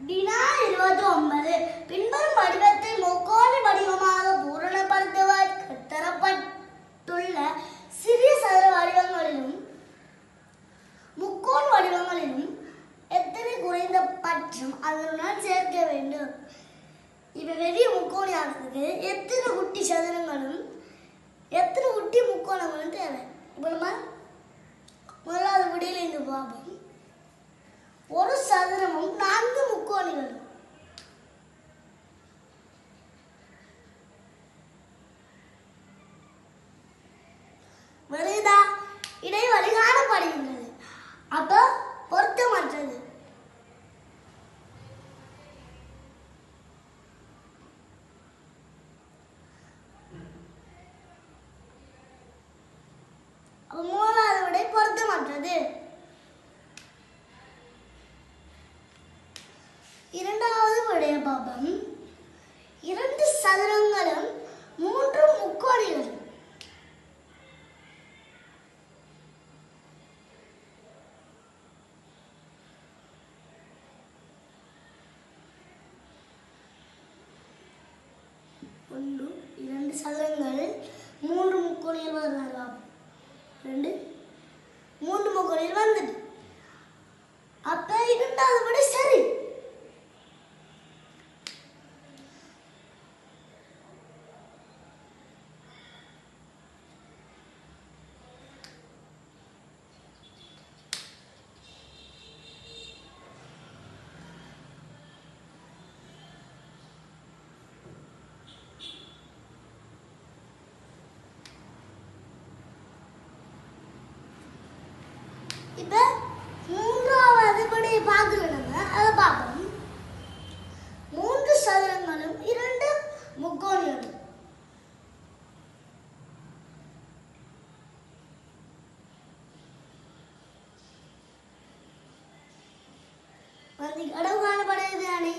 வினா 29 பின்வரும் வடிவத்தை முக்கோண வடிவமாக பூரணப்படுத்துவதற்கு தரப்பட்டுள்ள சிறிய சதுர வடிவங்களிலும் முக்கோண வடிவங்களிலும் எத்தனை குறைந்தபட்சம் அதனுடன் சேர்க்க வேண்டும்? இப்ப பெரிய முக்கோணத்துக்கு எத்தனை குட்டி சதுரங்களும் எத்தனை குட்டி முக்கோணங்களும் தேவை? இப்ப நம்ம முதலாவது விடையில இருந்து பார்ப்போம். ஒரு சதுரமும் 4 முக்கோணங்களும். வருதா? இடைவெளி காணப்படுகின்றது. அப்ப பொருத்தமற்றது. மூணாவது விடை பொருத்தமற்றது. இரண்டாவது விடைய பாபம் 2 சதுரங்களும் 3 முக்கோணங்களும். ஒன்று 2 சதுரங்கள் 3 முக்கோணங்கள் வருகிறார். 2 3 முக்கோணங்கள் வந்தது. அப்ப இரண்டாவது விடை சரி. இப்ப மூன்றாவது விடையை பார்க்கணும். அதை பார்ப்போம். 3 சதுரங்களும் 2 முக்கோணங்களும். கடவு காணப்படுகிறது.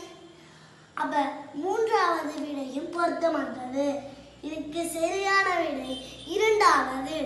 அப்ப மூன்றாவது விடையும் பொருத்தமானது. இதுக்கு சரியான விடை இரண்டாவது.